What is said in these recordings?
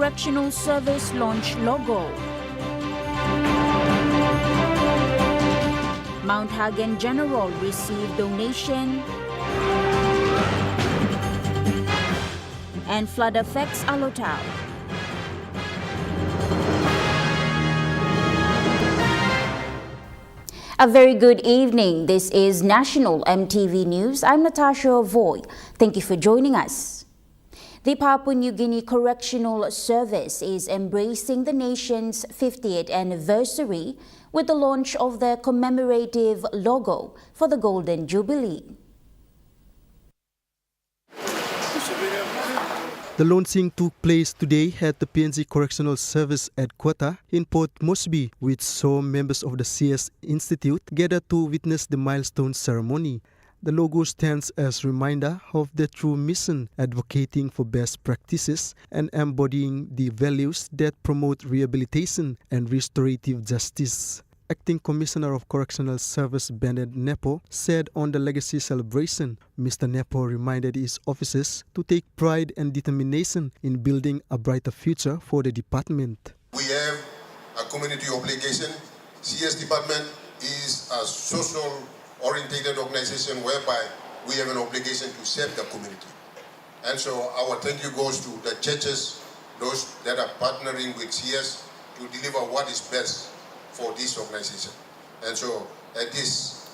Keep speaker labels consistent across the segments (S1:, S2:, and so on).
S1: Correctional Service launch logo. Mount Hagen General received donation. And flood affects Alotau. A very good evening. This is National EMTV News. I'm Natasha Voy. Thank you for joining us. The Papua New Guinea Correctional Service is embracing the nation's 50th anniversary with the launch of the commemorative logo for the Golden Jubilee.
S2: The launching took place today at the PNG Correctional Service headquarters in Port Moresby, which saw members of the CS Institute gathered to witness the milestone ceremony. The logo stands as a reminder of the true mission, advocating for best practices and embodying the values that promote rehabilitation and restorative justice. Acting Commissioner of Correctional Service Bernard Nepo said on the legacy celebration, Mr. Nepo reminded his officers to take pride and determination in building a brighter future for the department.
S3: We have a community obligation. CS department is a social-oriented organization whereby we have an obligation to serve the community. And so our thank you goes to the churches, those that are partnering with CS to deliver what is best for this organization. And so at this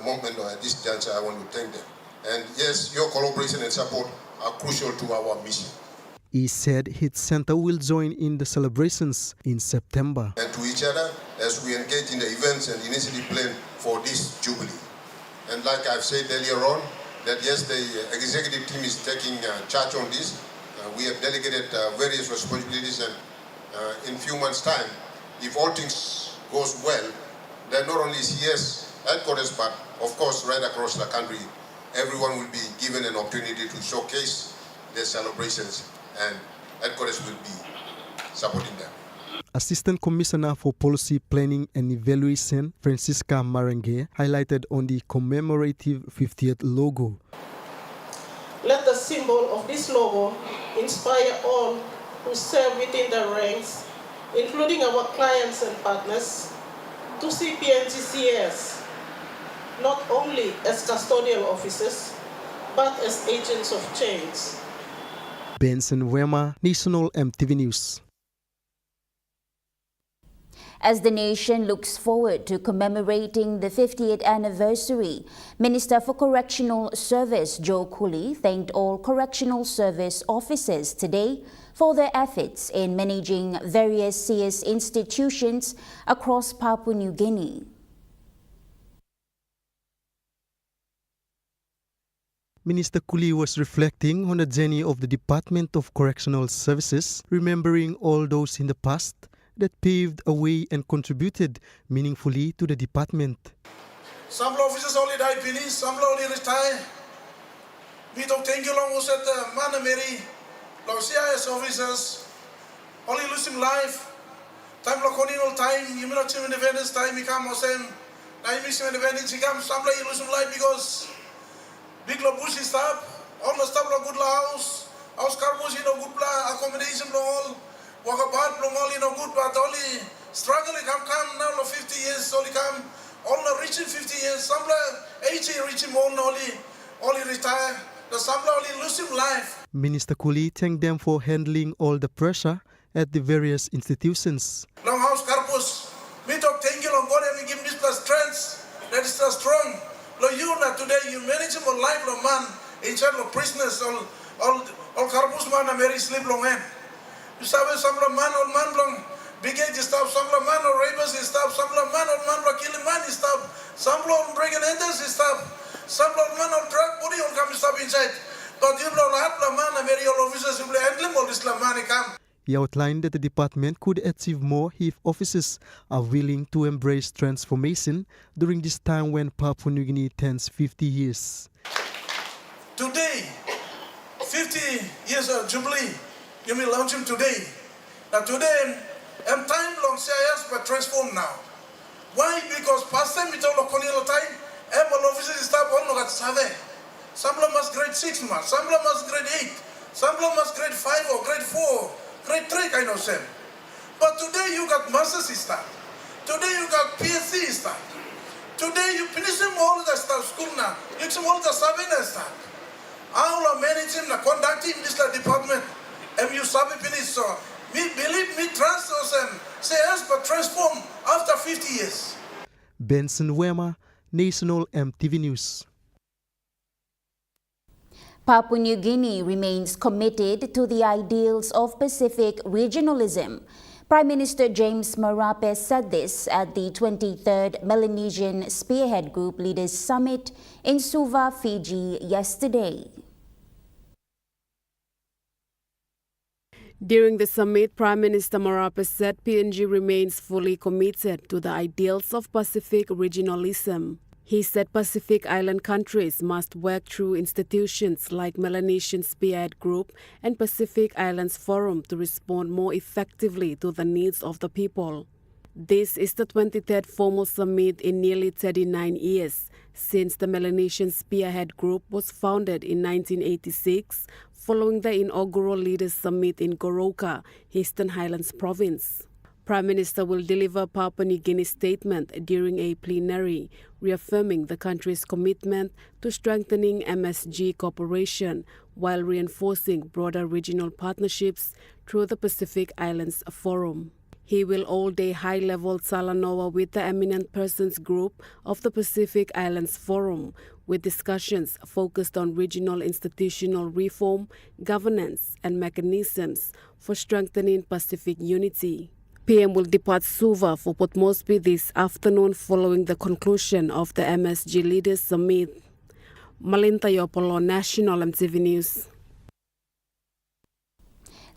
S3: moment or at this juncture, I want to thank them. And yes, your collaboration and support are crucial to our mission.
S2: He said his center will join in the celebrations in September.
S3: And to each other as we engage in the events and initiative plan for this Jubilee. And like I've said earlier on, that yes, the executive team is taking charge on this. We have delegated various responsibilities, and in a few months' time, if all things goes well, then not only CS headquarters, but of course right across the country, everyone will be given an opportunity to showcase their celebrations, and headquarters will be supporting them.
S2: Assistant Commissioner for Policy Planning and Evaluation, Francisca Marange, highlighted on the commemorative 50th logo.
S4: Let the symbol of this logo inspire all who serve within the ranks, including our clients and partners, to see PNGCS not only as custodial officers, but as agents of change.
S2: Benson Wema, National EMTV News.
S1: As the nation looks forward to commemorating the 50th anniversary, Minister for Correctional Service Joe Cooley thanked all correctional service officers today for their efforts in managing various CS institutions across Papua New Guinea.
S2: Minister Cooley was reflecting on the journey of the Department of Correctional Services, remembering all those in the past that paved a way and contributed meaningfully to the department.
S5: Some officers only die finish, some only retire. We don't think you long was at the Manameri, those CIS officers only losing life. Time loconing all time, you may not see independence time, you come or same. Now you miss independence, you come, some like you losing life because big lo bush is up, all the stuff lo good house carbos, you know, good accommodation lo all. Walk about all you know good, but only struggling come now 50 years, only come only reaching 50 years, some 80 reaching more only retire, the some only losing life.
S2: Minister Cooley thanked them for handling all the pressure at the various institutions.
S5: Long house carbos, me talk thank you long God and give this plus strength, that is so strong. Lo you na today you manage your life long man, in charge of prisoners, all carbos man a very sleep long end. You sabe some man or man long bigage stop, some man or rapers stop, some man or man or killing man stop, some breaking enters stop, some man or drug body or come stop inside. But you know that man and very all officers will handle all this man come.
S2: He outlined that the department could achieve more if officers are willing to embrace transformation during this time when Papua New Guinea turns 50 years.
S5: Today, 50 years of Jubilee. You may launch him today. Now today, I'm time long CIS but transform now. Why? Because past time we told the colonial time, all officers start on at 7. Some of them must grade 6 months, some of them must grade 8, some of them must grade 5 or grade 4. grade 3 kind of SEM. But today you got master's start. Today you got PhD start. Today you finish all the stuff school now. You finish all the Sabina start. All are managing the conducting this department. And you sabi finish so. Me believe me trust us and say us but transform after 50 years.
S2: Benson Wema, National EMTV News.
S1: Papua New Guinea remains committed to the ideals of Pacific regionalism. Prime Minister James Marape said this at the 23rd Melanesian Spearhead Group Leaders Summit in Suva, Fiji yesterday.
S6: During the summit, Prime Minister Marape said PNG remains fully committed to the ideals of Pacific regionalism. He said Pacific Island countries must work through institutions like Melanesian Spearhead Group and Pacific Islands Forum to respond more effectively to the needs of the people. This is the 23rd formal summit in nearly 39 years since the Melanesian Spearhead Group was founded in 1986 following the inaugural Leaders Summit in Goroka, Eastern Highlands Province. Prime Minister will deliver Papua New Guinea statement during a plenary, reaffirming the country's commitment to strengthening MSG cooperation while reinforcing broader regional partnerships through the Pacific Islands Forum. He will hold a high-level Talanoa with the Eminent Persons Group of the Pacific Islands Forum, with discussions focused on regional institutional reform, governance, and mechanisms for strengthening Pacific unity. PM will depart Suva for Port Moresby this afternoon following the conclusion of the MSG Leaders Summit. Malinta Yopolo, National EMTV News.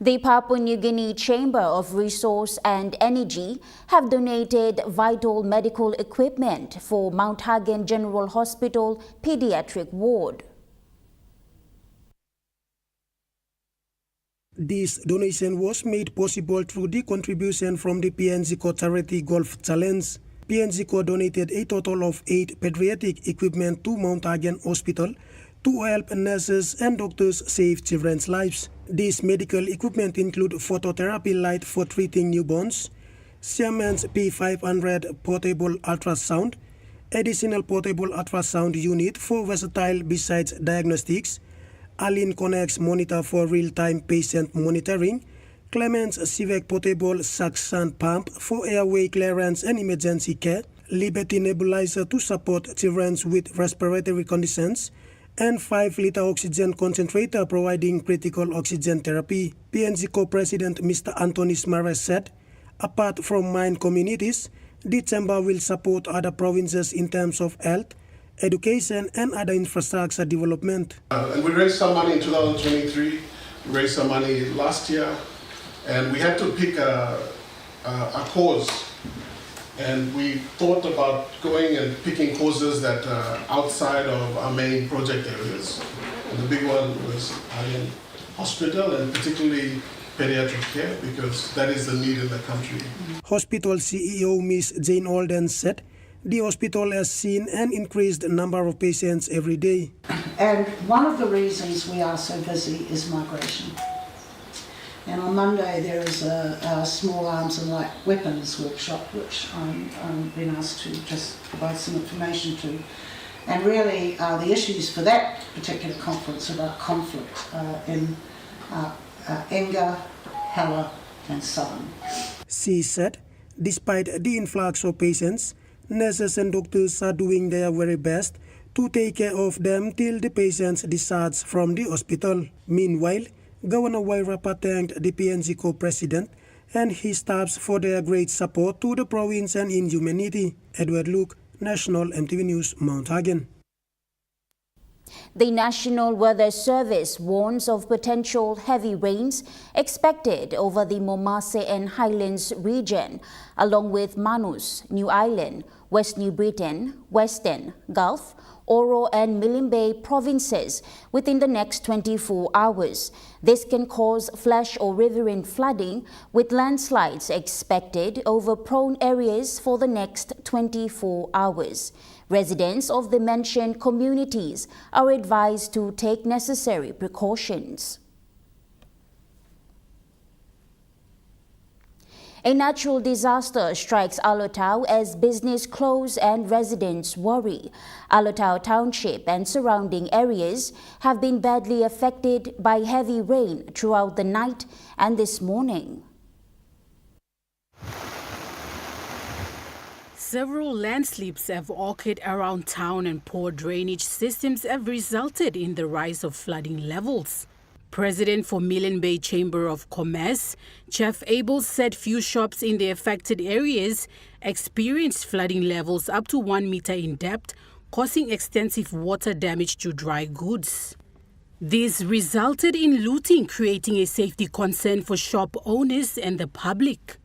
S1: The Papua New Guinea Chamber of Resource and Energy have donated vital medical equipment for Mount Hagen General Hospital Pediatric Ward.
S7: This donation was made possible through the contribution from the PNG Charity Golf Challenge. PNG donated a total of 8 pediatric equipment to Mount Hagen Hospital to help nurses and doctors save children's lives. This medical equipment include phototherapy light for treating newborns, Siemens P500 portable ultrasound, additional portable ultrasound unit for versatile besides diagnostics, Alin Connects monitor for real-time patient monitoring, Clemens CIVEC portable suction pump for airway clearance and emergency care, Liberty nebulizer to support children with respiratory conditions, and 5-liter oxygen concentrator providing critical oxygen therapy. PNG Co-President Mr. Anthony Smares said, apart from mine communities, the Chamber will support other provinces in terms of health, education, and other infrastructure development.
S8: And we raised some money in 2023, we raised some money last year, and we had to pick a cause. And we thought about going and picking causes that are outside of our main project areas. And the big one was Hagen Hospital, and particularly pediatric care, because that is the need in the country.
S7: Hospital CEO Ms. Jane Alden said, the hospital has seen an increased number of patients every day.
S9: And one of the reasons we are so busy is migration. And on Monday there is a small arms and light weapons workshop which I'm been asked to just provide some information to. And really the issues for that particular conference are about conflict in Enga, Hela and Southern.
S7: She said, despite the influx of patients, nurses and doctors are doing their very best to take care of them till the patients discharge from the hospital. Meanwhile, Governor Wairapa thanked the PNG Co-President and his staffs for their great support to the province and in humanity. Edward Luke, National EMTV News, Mount Hagen.
S1: The National Weather Service warns of potential heavy rains expected over the Momase and Highlands region, along with Manus, New Island, West New Britain, Western, Gulf, Oro and Milne Bay provinces within the next 24 hours. This can cause flash or riverine flooding, with landslides expected over prone areas for the next 24 hours. Residents of the mentioned communities are advised to take necessary precautions. A natural disaster strikes Alotau as business close and residents worry. Alotau Township and surrounding areas have been badly affected by heavy rain throughout the night and this morning.
S6: Several landslips have occurred around town and poor drainage systems have resulted in the rise of flooding levels. President for Milne Bay Chamber of Commerce, Jeff Abel, said few shops in the affected areas experienced flooding levels up to 1 meter in depth, causing extensive water damage to dry goods. This resulted in looting, creating a safety concern for shop owners and the public.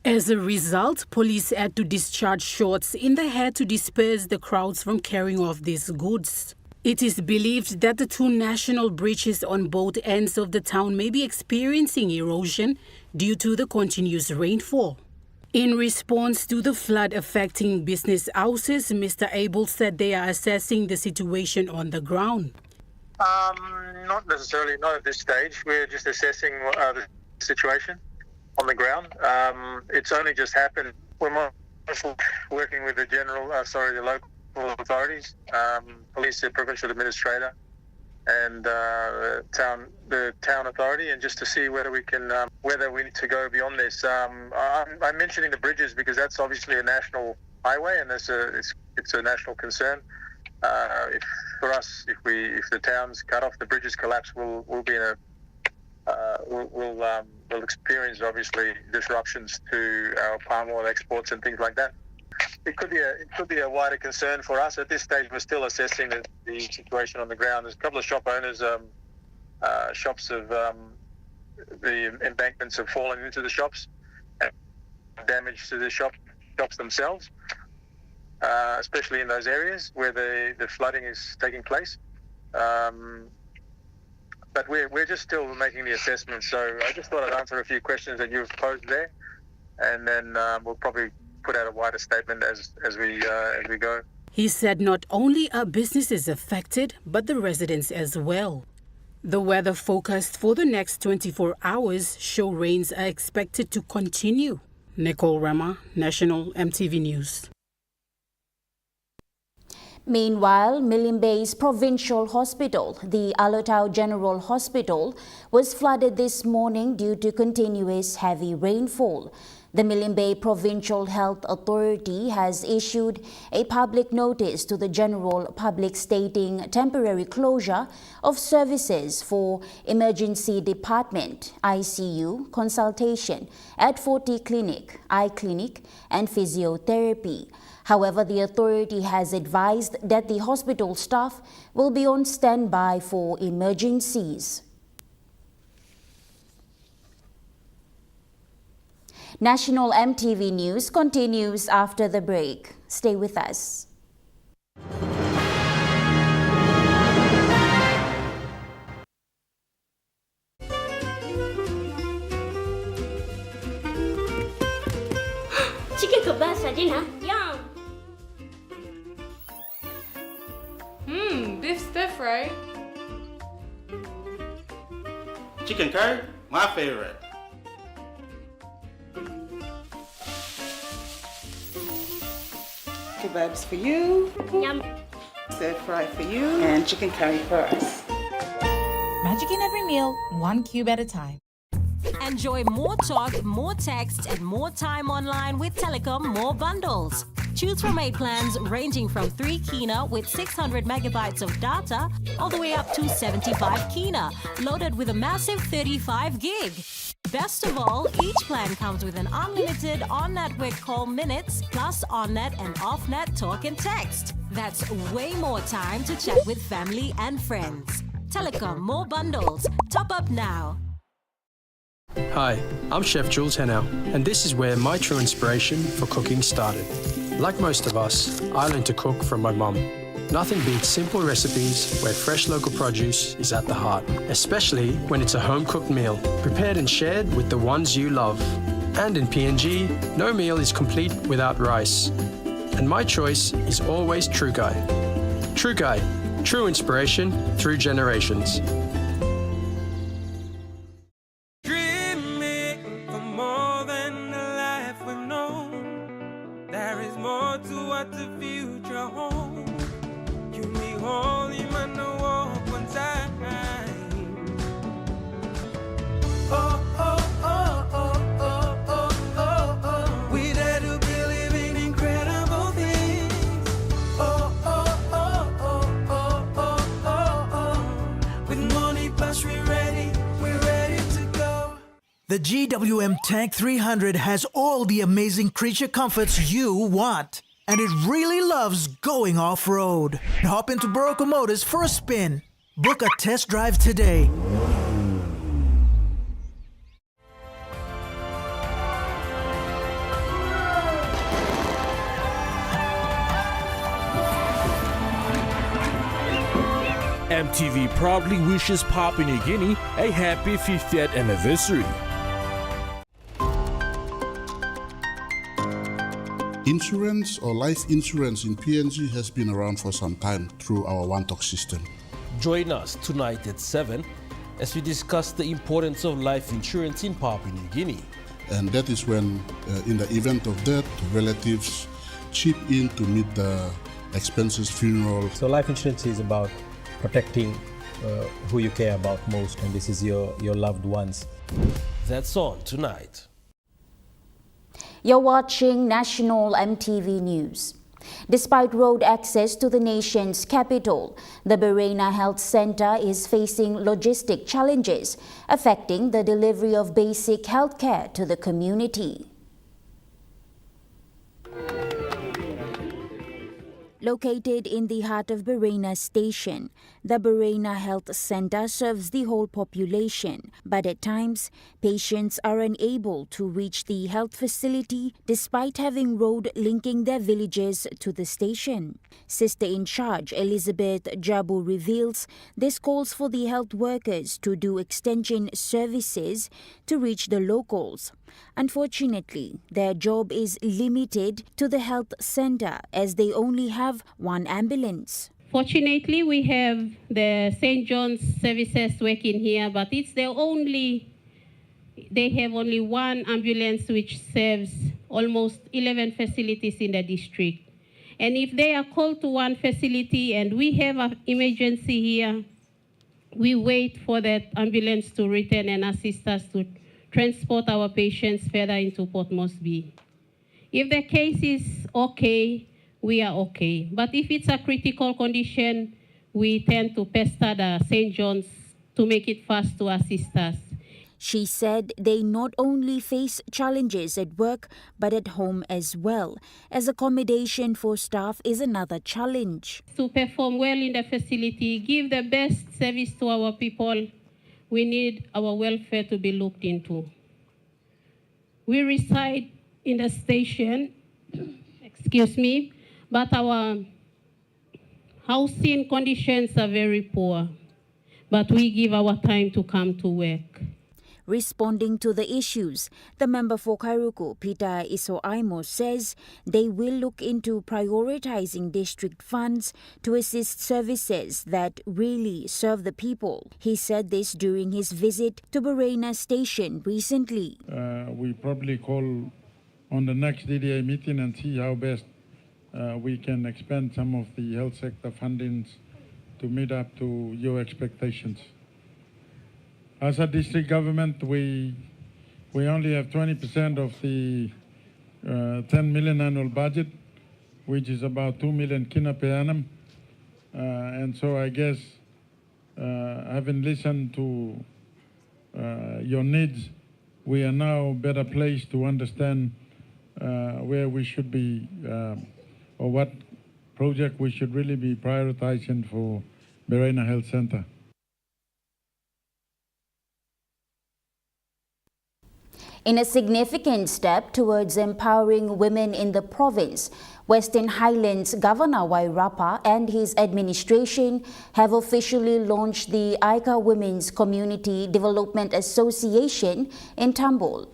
S6: As a result, police had to discharge shots in the head to disperse the crowds from carrying off these goods. It is believed that the two national bridges on both ends of the town may be experiencing erosion due to the continuous rainfall. In response to the flood affecting business houses, Mr. Abel said they are assessing the situation on the ground.
S10: Not necessarily, not at this stage. We're just assessing the situation on the ground. It's only just happened. We're working with the local authorities, police, the provincial administrator, and the town authority, and just to see whether we can, whether we need to go beyond this. I'm mentioning the bridges because that's obviously a national highway, and it's a national concern. For us, if the town's cut off, the bridges collapse, we'll be in a we'll experience obviously disruptions to our palm oil exports and things like that. It could be a wider concern for us. At this stage, we're still assessing the situation on the ground. There's a couple of shop owners, shops of the embankments have fallen into the shops, and damage to the shops themselves, especially in those areas where the flooding is taking place. But we're just still making the assessment. So I just thought I'd answer a few questions that you've posed there, and then we'll probably put out a wider statement as we go.
S6: He said not only are businesses affected, but the residents as well. The weather forecast for the next 24 hours show rains are expected to continue. Nicole Rama, National EMTV News.
S1: Meanwhile, Milne Bay's provincial hospital, the Alotau General Hospital, was flooded this morning due to continuous heavy rainfall. The Milne Bay Provincial Health Authority has issued a public notice to the general public stating temporary closure of services for emergency department, ICU, consultation, at 40 clinic, eye clinic, and physiotherapy. However, the authority has advised that the hospital staff will be on standby for emergencies. National EMTV News continues after the break. Stay with us.
S11: Chicken kebab for dinner. Yum!
S12: Beef stir fry.
S13: Chicken curry, my favorite.
S14: Kebabs for you.
S11: Yum!
S14: Stir fry for you. And chicken curry for us.
S15: Magic in every meal, one cube at a time.
S16: Enjoy more talk, more text, and more time online with Telecom More Bundles. Choose from 8 plans ranging from 3 kina with 600 megabytes of data all the way up to 75 kina, loaded with a massive 35 gig. Best of all, each plan comes with an unlimited on-network call minutes plus on-net and off-net talk and text. That's way more time to chat with family and friends. Telecom More Bundles. Top up now.
S17: Hi, I'm Chef Jules Henow, and this is where my true inspiration for cooking started. Like most of us, I learned to cook from my mum. Nothing beats simple recipes where fresh local produce is at the heart, especially when it's a home-cooked meal, prepared and shared with the ones you love. And in PNG, no meal is complete without rice. And my choice is always True Guy. True Guy, true inspiration through generations.
S18: Dreaming for more than a
S12: The GWM Tank 300 has all the amazing creature comforts you want. And it really loves going off-road. Hop into Barocco Motors for a spin. Book a test drive today.
S18: EMTV proudly wishes Papua New Guinea a happy 50th anniversary.
S19: Insurance or life insurance in PNG has been around for some time through our One Talk system.
S18: Join us tonight at 7 as we discuss the importance of life insurance in Papua New Guinea.
S19: And that is when, in the event of death, relatives chip in to meet the expenses, funeral.
S20: So life insurance is about protecting who you care about most, and this is your loved ones.
S18: That's on tonight.
S1: You're watching National MTV News. Despite road access to the nation's capital, the Berena Health Center is facing logistic challenges affecting the delivery of basic health care to the community. Located in the heart of Berena Station, the Berena Health Center serves the whole population, but at times, patients are unable to reach the health facility despite having road linking their villages to the station. Sister in charge Elizabeth Jabu reveals this calls for the health workers to do extension services to reach the locals. Unfortunately, their job is limited to the health center as they only have one ambulance.
S21: Fortunately, we have the St. John's services working here, but they have only one ambulance which serves almost 11 facilities in the district. And if they are called to one facility and we have an emergency here, we wait for that ambulance to return and assist us to transport our patients further into Port Moresby. If the case is okay, we are okay. But if it's a critical condition, we tend to pester the St. John's to make it fast to assist us.
S1: She said they not only face challenges at work but at home as well, as accommodation for staff is another challenge.
S21: To perform well in the facility, give the best service to our people, we need our welfare to be looked into. We reside in the station, but our housing conditions are very poor, but we give our time to come to work.
S1: Responding to the issues, the member for Kairuku, Peter Isoaimo, says they will look into prioritizing district funds to assist services that really serve the people. He said this during his visit to Berena Station recently.
S22: We probably call on the next DDA meeting and see how best we can expand some of the health sector fundings to meet up to your expectations. As a district government, we only have 20% of the 10 million annual budget, which is about 2 million kina per annum. And so I guess, having listened to your needs, we are now better placed to understand where we should be or what project we should really be prioritizing for Berena Health Center.
S1: In a significant step towards empowering women in the province, Western Highlands Governor Wairapa and his administration have officially launched the Aika Women's Community Development Association in Tambol.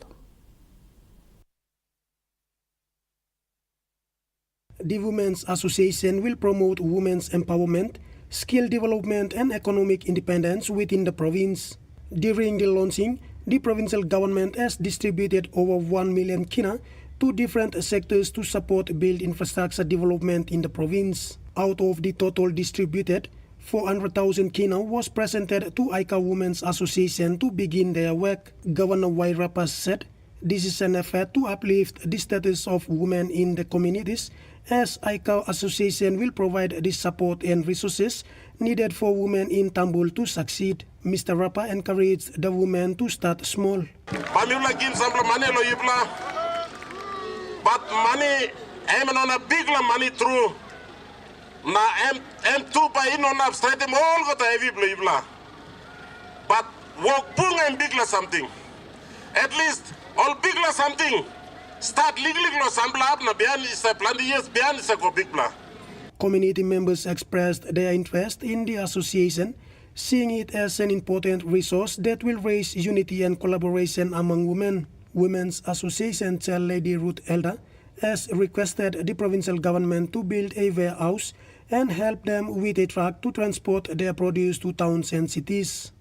S7: The Women's Association will promote women's empowerment, skill development and economic independence within the province. During the launching, the provincial government has distributed over 1 million kina to different sectors to support build infrastructure development in the province. Out of the total distributed, 400,000 kina was presented to Aika Women's Association to begin their work. Governor Wairapa said this is an effort to uplift the status of women in the communities, as Aika Association will provide the support and resources needed for women in Tambul to succeed. Mr. Rapa encouraged the women to start small.
S3: But money, I'm on a big money through. Na M2 pa in on up straight all got a heavy blah. But walk pung and big something. At least all big something. Start legally sample up na behind is a plan years behind is a big blah.
S7: Community members expressed their interest in the association, seeing it as an important resource that will raise unity and collaboration among women. Women's Association Chair Lady Ruth Elder has requested the provincial government to build a warehouse and help them with a truck to transport their produce to towns and cities.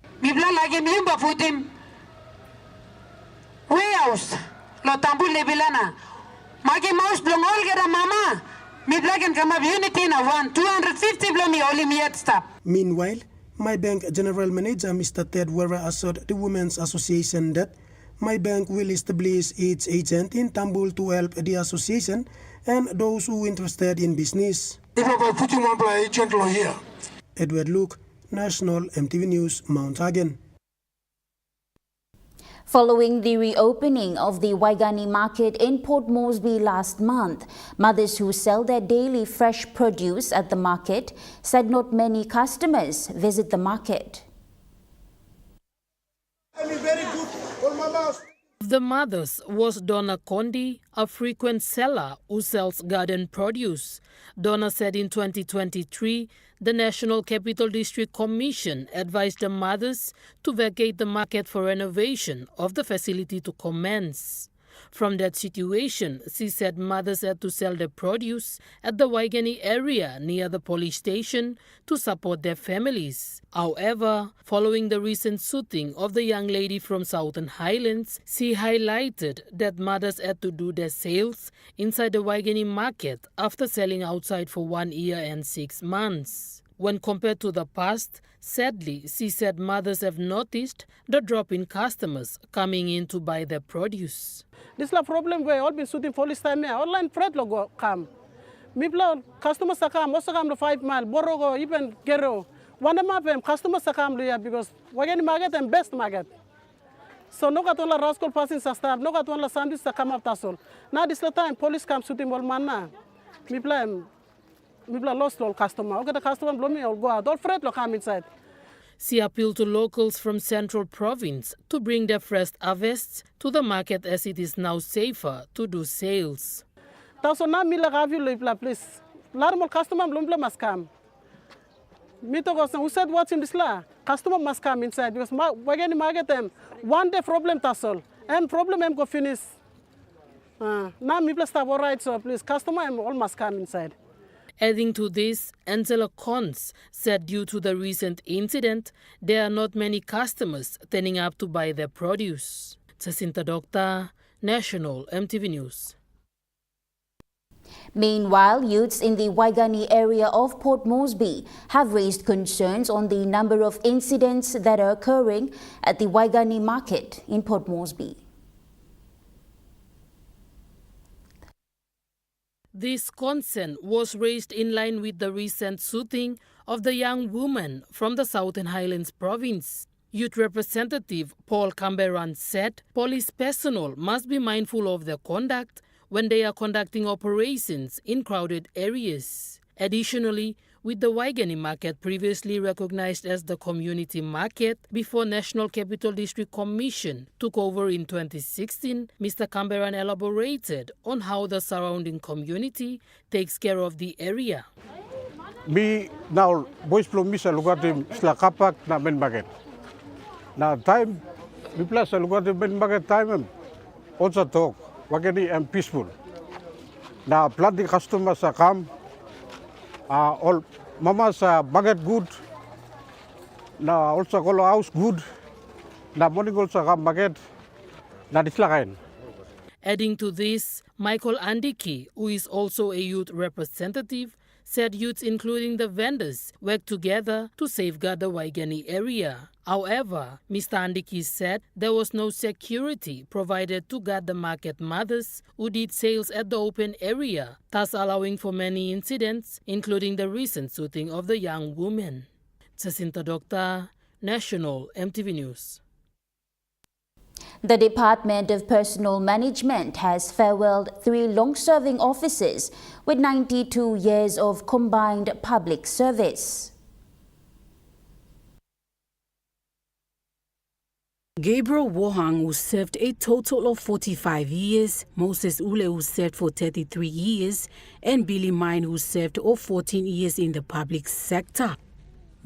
S4: Warehouse, lo tambul lebilana. Magi mouse blong all get a mama. Mi black and come up unity na 250 blomi only me at stop.
S7: Meanwhile, My Bank General Manager Mr. Ted Wera assured the Women's Association that My Bank will establish its agent in Tambul to help the association and those who are interested in business. Edward Luke, National MTV News, Mount Hagen.
S1: Following the reopening of the Waigani market in Port Moresby last month, mothers who sell their daily fresh produce at the market said not many customers visit the market.
S23: The mothers was Donna Kondi, a frequent seller who sells garden produce. Donna said in 2023, the National Capital District Commission advised the mothers to vacate the market for renovation of the facility to commence. From that situation, she said mothers had to sell their produce at the Waigani area near the police station to support their families. However, following the recent shooting of the young lady from Southern Highlands, she highlighted that mothers had to do their sales inside the Waigani market after selling outside for 1 year and 6 months. When compared to the past, sadly, she said mothers have noticed the drop in customers coming in to buy their produce.
S24: This is a problem where all been shooting for this time. Online freight logo come. Mipla customers come, also come to 5 mile, Borogo, even Gero. One of them customers come here because Wageni market and best market. So no katola rascal passing sa staff, no katola sandis sa come up tasol. Now this the time police come shooting all manna. Mipla lost all customer. Okay, the customer blow me all go out. All freight lo come inside.
S23: She appealed to locals from Central Province to bring their fresh harvests to the market as it is now safer to do sales.
S24: So now me like have you please. Larmal customer blumble must come. Me to go who said what's in this la? Customer must come inside because we're getting market them. One day problem tasol. And problem em go finish. Now me plus stop all right, so please customer em all must come inside.
S23: Adding to this, Angela Cons said due to the recent incident, there are not many customers turning up to buy their produce. Jacinta Doctor, National MTV News.
S1: Meanwhile, youths in the Waigani area of Port Moresby have raised concerns on the number of incidents that are occurring at the Waigani market in Port Moresby.
S23: This concern was raised in line with the recent shooting of the young woman from the Southern Highlands province. Youth Representative Paul Camberan said police personnel must be mindful of their conduct when they are conducting operations in crowded areas. Additionally, with the Waigani market previously recognized as the community market before National Capital District Commission took over in 2016, Mr. Camberan elaborated on how the surrounding community takes care of the area.
S25: Mi now boys plum misa lugar tim sla kapak na ben market. Na time mi plus lugar tim ben market time also talk Waigani and peaceful. Na plenty customers come. All mama's baget good. Na also call house good. Na morning also come baget. Na dislakain.
S23: Adding to this, Michael Andiki, who is also a youth representative, said youths including the vendors work together to safeguard the Waigani area. However, Mr. Andiki said there was no security provided to guard the market mothers who did sales at the open area, thus allowing for many incidents, including the recent shooting of the young woman. Jacinta Doctor, National EMTV News.
S1: The Department of Personnel Management has farewelled 3 long-serving officers with 92 years of combined public service.
S2: Gabriel Wohang, who served a total of 45 years, Moses Ule, who served for 33 years, and Billy Mine, who served 14 years in the public sector.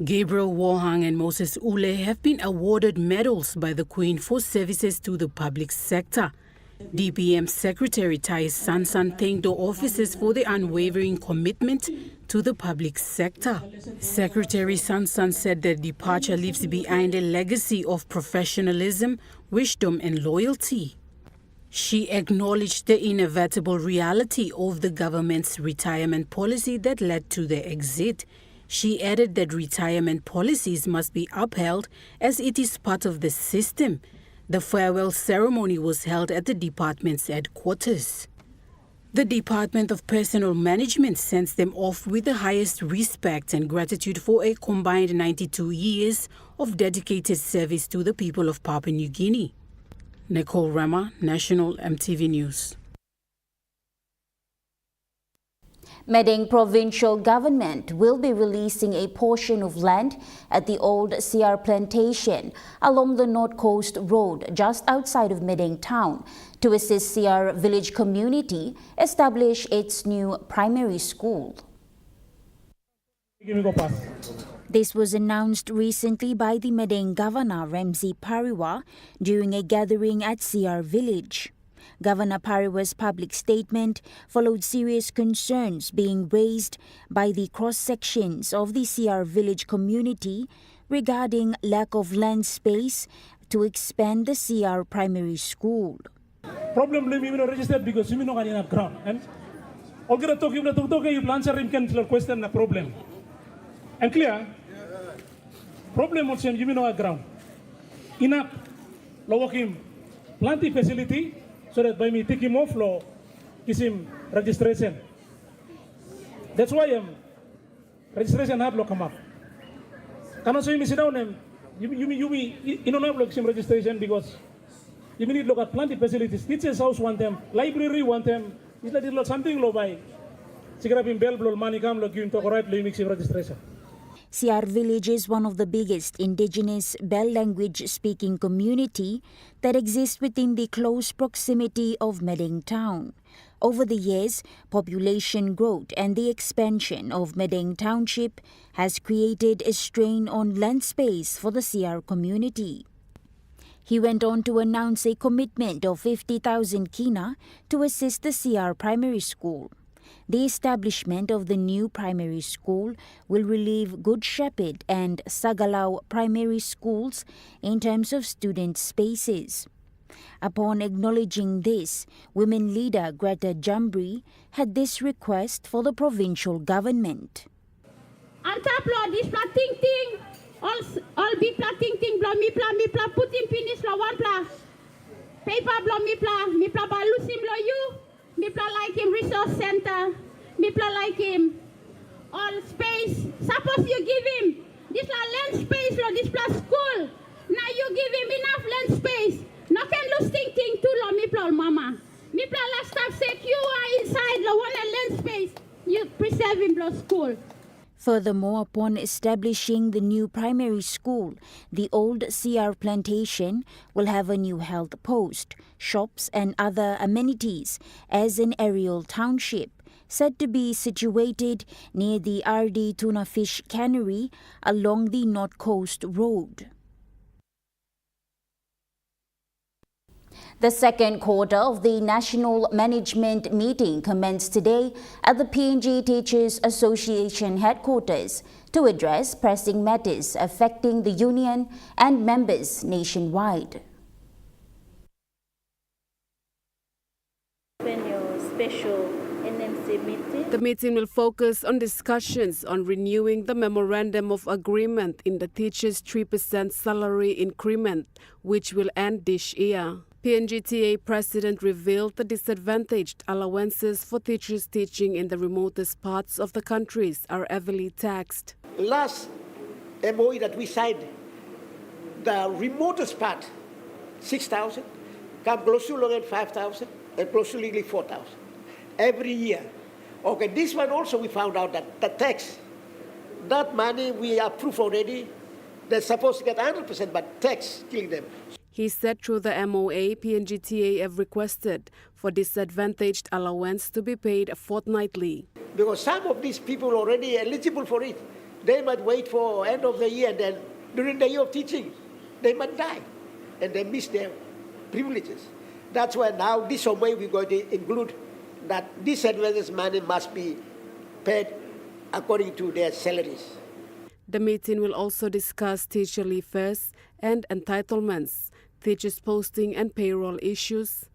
S2: Gabriel Wohang and Moses Ule have been awarded medals by the Queen for services to the public sector. DPM Secretary Tai Sansan thanked the officers for their unwavering commitment to the public sector. Secretary Sansan said their departure leaves behind a legacy of professionalism, wisdom and loyalty. She acknowledged the inevitable reality of the government's retirement policy that led to their exit. She added that retirement policies must be upheld as it is part of the system. The farewell ceremony was held at the department's headquarters. The Department of Personnel Management sends them off with the highest respect and gratitude for a combined 92 years of dedicated service to the people of Papua New Guinea. Nicole Rama, National EMTV News.
S1: Medang provincial government will be releasing a portion of land at the old CR plantation along the North Coast Road just outside of Medang town to assist CR village community establish its new primary school. This was announced recently by the Medang Governor Ramsey Pariwa during a gathering at CR village. Governor Pariwa's public statement followed serious concerns being raised by the cross-sections of the CR village community regarding lack of land space to expand the CR primary school.
S5: Problem we not registered because we not enough ground. And all get talk you answer him can question the problem. And clear problem also you know ground. Enough low him plenty facility. So that by me take him off law, is him registration. That's why registration have law come up. Can also you sit down and you don't have like some registration because you need to look at plenty facilities. Teachers house want them, library want them. It's like something low by. Sigrapin bell blow money come look you into right mix registration.
S1: CR Village is one of the biggest indigenous Bell language-speaking community that exists within the close proximity of Medang town. Over the years, population growth and the expansion of Medang Township has created a strain on land space for the CR community. He went on to announce a commitment of 50,000 kina to assist the CR primary school. The establishment of the new primary school will relieve Good Shepherd and Sagalau primary schools in terms of student spaces. Upon acknowledging this, women leader Greta Jambri had this request for the provincial government.
S11: Antaplo this pla ting all be pla ting blo mi pla put in finish lo one pla paper blo mi pla balusim lo you. People like him resource center. People like him all space. Suppose you give him this land space or this plus school. Now you give him enough land space. No can lose thing too lo people mama. People last stuff secure inside the one land space. You preserve him lo school.
S1: Furthermore, upon establishing the new primary school, the old CR plantation will have a new health post, shops and other amenities as an aerial township, said to be situated near the RD Tuna Fish Cannery along the North Coast Road. The second quarter of the National Management Meeting commenced today at the PNG Teachers Association headquarters to address pressing matters affecting the union and members nationwide.
S6: The meeting will focus on discussions on renewing the Memorandum of Agreement in the teachers' 3% salary increment, which will end this year. PNGTA President revealed the disadvantaged allowances for teachers teaching in the remotest parts of the countries are heavily taxed.
S8: Last MOE that we signed, the remotest part, 6,000, come close to Longan 5,000, and close to legally 4,000 every year. Okay, this one also we found out that the tax, that money we approved already, they're supposed to get 100%, but tax killing them.
S6: He said through the MOA, PNGTA have requested for disadvantaged allowance to be paid fortnightly.
S8: Because some of these people already eligible for it, they might wait for end of the year, and then during the year of teaching, they might die, and they miss their privileges. That's why now this way we're going to include that disadvantaged money must be paid according to their salaries.
S6: The meeting will also discuss teacher leave fares and entitlements, teachers posting and payroll issues,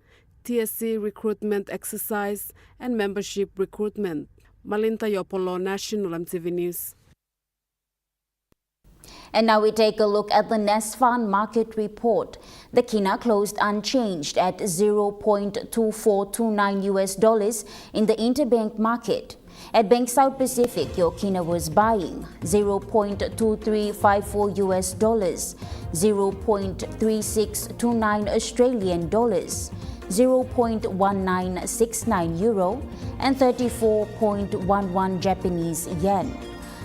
S6: TSC recruitment exercise, and membership recruitment. Malinta Yopolo, National EMTV News.
S1: And now we take a look at the NESFAN market report. The kina closed unchanged at $0.2429 in the interbank market. At Bank South Pacific, your kina was buying $0.2354, $0.3629 Australian dollars, €0.1969 and 34.11 Japanese yen.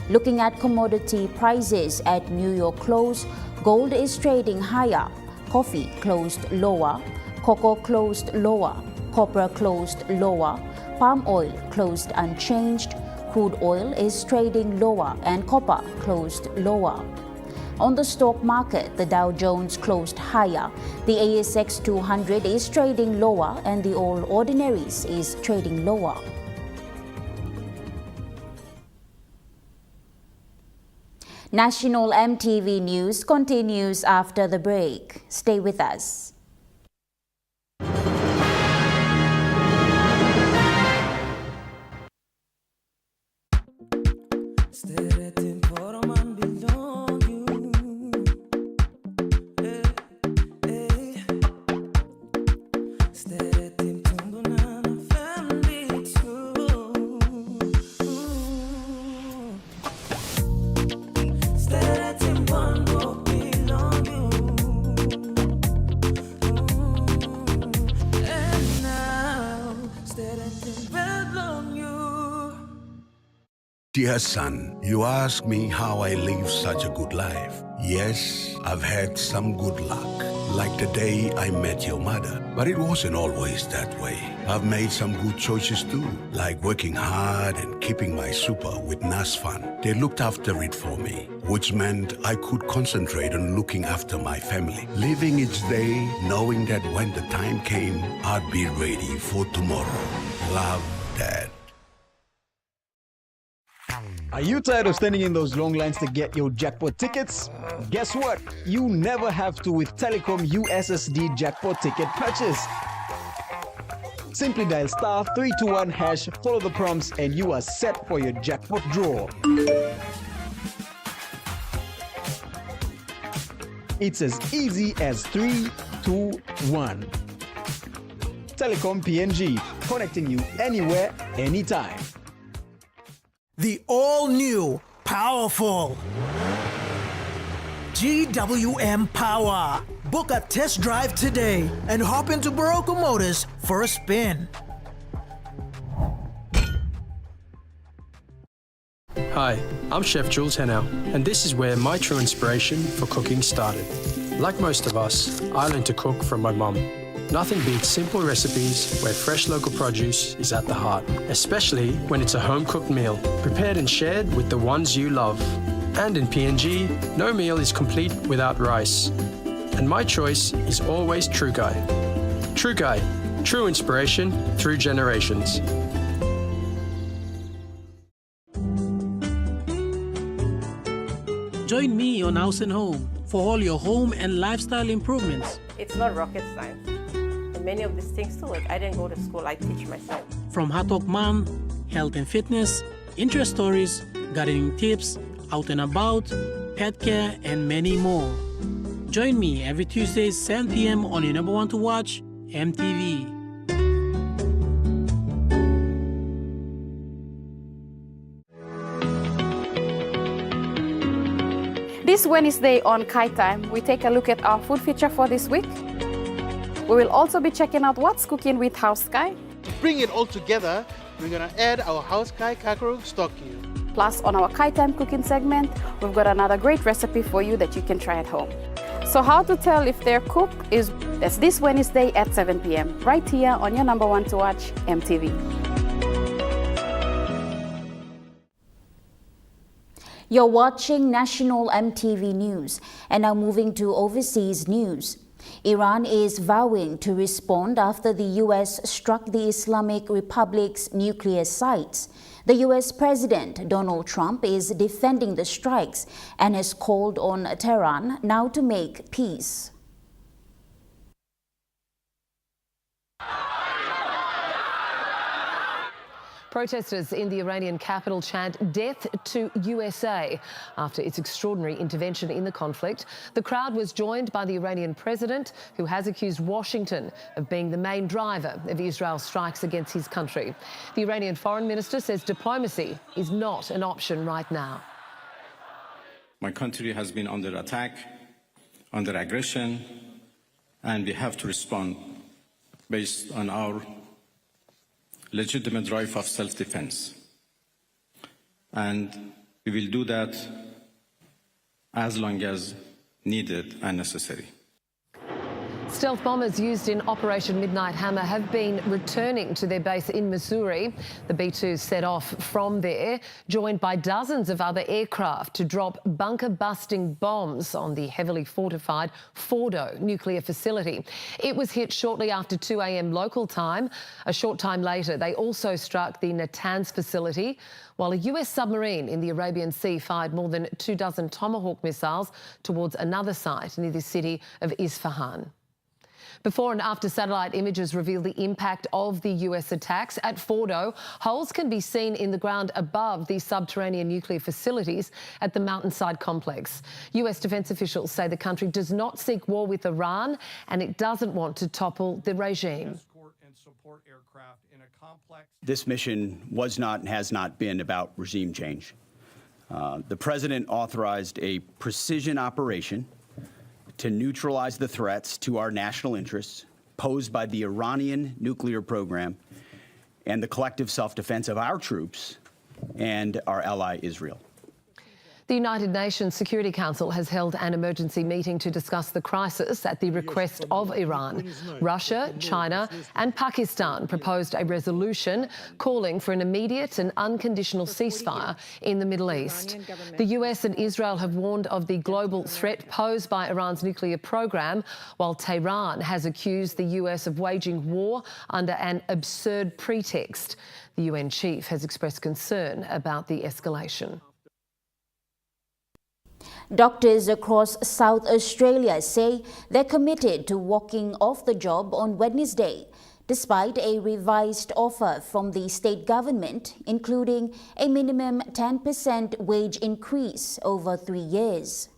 S1: Looking at commodity prices at New York close, gold is trading higher, coffee closed lower, cocoa closed lower, copper closed lower, palm oil closed unchanged, crude oil is trading lower, and copper closed lower. On the stock market, the Dow Jones closed higher, the ASX 200 is trading lower, and the All Ordinaries is trading lower. National EMTV News continues after the break. Stay with us.
S9: Dear son, you ask me how I live such a good life. Yes, I've had some good luck, like the day I met your mother. But it wasn't always that way. I've made some good choices too, like working hard and keeping my super with NASFAN. They looked after it for me, which meant I could concentrate on looking after my family, living each day knowing that when the time came, I'd be ready for tomorrow. Love, Dad.
S10: Are you tired of standing in those long lines to get your jackpot tickets? Guess what? You never have to with Telecom USSD jackpot ticket purchase. Simply dial *321#, follow the prompts, and you are set for your jackpot draw. It's as easy as 3, 2, 1. Telecom PNG, connecting you anywhere, anytime.
S12: The all-new, powerful GWM Power. Book a test drive today and hop into Barocco Motors for a spin.
S17: Hi, I'm Chef Jules Henao, and this is where my true inspiration for cooking started. Like most of us, I learned to cook from my mum. Nothing beats simple recipes where fresh local produce is at the heart, especially when it's a home-cooked meal, prepared and shared with the ones you love. And in PNG, no meal is complete without rice. And my choice is always True Guy. True Guy, true inspiration through generations.
S13: Join me on House and Home for all your home and lifestyle improvements.
S14: It's not rocket science. Many of these things too, I didn't go to school, I teach myself.
S13: From Hatok Man, health and fitness, interest stories, gardening tips, out and about, pet care, and many more. Join me every Tuesday, 7 p.m. on your number one to watch, EMTV.
S6: This Wednesday on Kai Time, we take a look at our food feature for this week. We will also be checking out what's cooking with House Sky.
S15: To bring it all together, we're going to add our House Sky Kakaro stock cube.
S6: Plus, on our Kai Time cooking segment, we've got another great recipe for you that you can try at home. So how to tell if they're cooked that's this Wednesday at 7 p.m. right here on your number one to watch, MTV.
S1: You're watching National MTV News, and now moving to overseas news. Iran is vowing to respond after the U.S. struck the Islamic Republic's nuclear sites. The U.S. President Donald Trump is defending the strikes and has called on Tehran now to make peace.
S16: Protesters in the Iranian capital chant "Death to USA" after its extraordinary intervention in the conflict. The crowd was joined by the Iranian president, who has accused Washington of being the main driver of Israel's strikes against his country. The Iranian foreign minister says diplomacy is not an option right now.
S18: My country has been under attack, under aggression, and we have to respond based on our legitimate right of self-defense. And we will do that as long as needed and necessary.
S16: Stealth bombers used in Operation Midnight Hammer have been returning to their base in Missouri. The B-2s set off from there, joined by dozens of other aircraft to drop bunker-busting bombs on the heavily fortified Fordo nuclear facility. It was hit shortly after 2 a.m. local time. A short time later, they also struck the Natanz facility, while a US submarine in the Arabian Sea fired more than 24 Tomahawk missiles towards another site near the city of Isfahan. Before and after satellite images reveal the impact of the US attacks at Fordo, holes can be seen in the ground above the subterranean nuclear facilities at the mountainside complex. US defence officials say the country does not seek war with Iran and it doesn't want to topple the regime.
S19: This mission was not and has not been about regime change. The president authorized a precision operation to neutralize the threats to our national interests posed by the Iranian nuclear program and the collective self-defense of our troops and our ally Israel.
S16: The United Nations Security Council has held an emergency meeting to discuss the crisis at the request of Iran. Russia, China and Pakistan proposed a resolution calling for an immediate and unconditional ceasefire in the Middle East. The US and Israel have warned of the global threat posed by Iran's nuclear program, while Tehran has accused the US of waging war under an absurd pretext. The UN chief has expressed concern about the escalation.
S1: Doctors across South Australia say they're committed to walking off the job on Wednesday, despite a revised offer from the state government, including a minimum 10% wage increase over 3 years.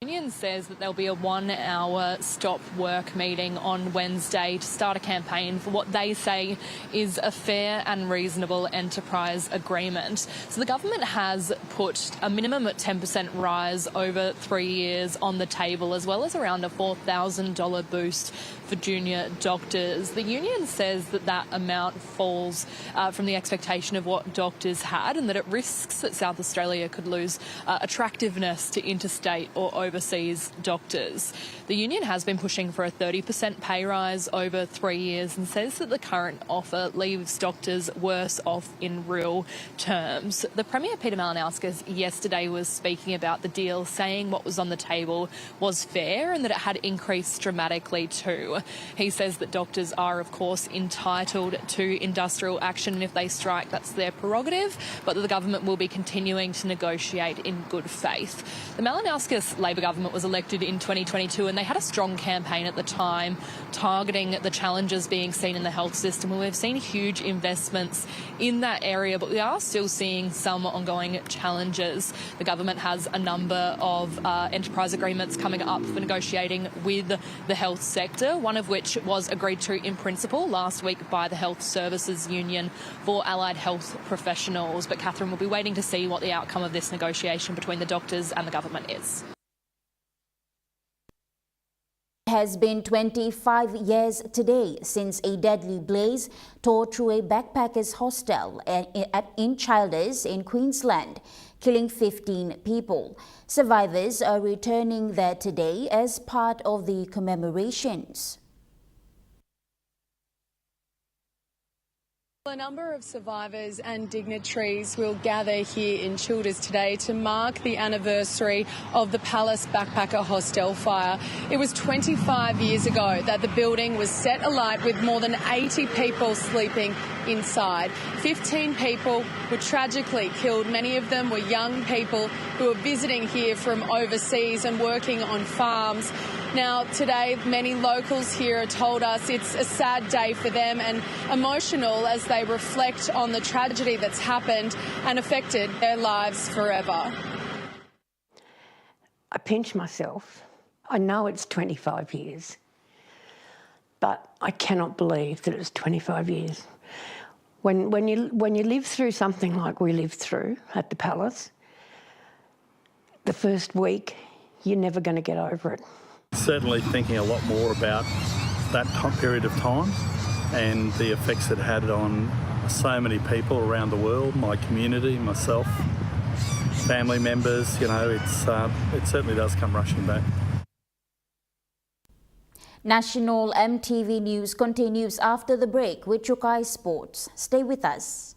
S20: The union says that there'll be a 1-hour stop work meeting on Wednesday to start a campaign for what they say is a fair and reasonable enterprise agreement. So the government has put a minimum at 10% rise over 3 years on the table, as well as around a $4,000 boost for junior doctors. The union says that that amount falls from the expectation of what doctors had, and that it risks that South Australia could lose attractiveness to interstate or overseas doctors. The union has been pushing for a 30% pay rise over 3 years and says that the current offer leaves doctors worse off in real terms. The Premier, Peter Malinauskas, yesterday was speaking about the deal, saying what was on the table was fair and that it had increased dramatically too. He says that doctors are, of course, entitled to industrial action, and if they strike, that's their prerogative, but that the government will be continuing to negotiate in good faith. The Malinauskas Labor government government was elected in 2022, and they had a strong campaign at the time targeting the challenges being seen in the health system. And we've seen huge investments in that area, but we are still seeing some ongoing challenges. The government has a number of enterprise agreements coming up for negotiating with the health sector, one of which was agreed to in principle last week by the Health Services Union for allied health professionals. But Catherine, will be waiting to see what the outcome of this negotiation between the doctors and the government is.
S1: It has been 25 years today since a deadly blaze tore through a backpackers' hostel in Childers in Queensland, killing 15 people. Survivors are returning there today as part of the commemorations.
S3: A number of survivors and dignitaries will gather here in Childers today to mark the anniversary of the Palace Backpacker Hostel fire. It was 25 years ago that the building was set alight with more than 80 people sleeping inside. 15 people were tragically killed. Many of them were young people who were visiting here from overseas and working on farms. Now, today, many locals here told us it's a sad day for them and emotional as they reflect on the tragedy that's happened and affected their lives forever.
S4: I pinch myself. I know it's 25 years, but I cannot believe that it's 25 years. When you live through something like we lived through at the Palace, the first week, you're never going to get over it.
S7: Certainly thinking a lot more about that period of time and the effects it had on so many people around the world, my community, myself, family members. You know, it certainly does come rushing back.
S1: National EMTV News continues after the break with Chukai Sports. Stay with us.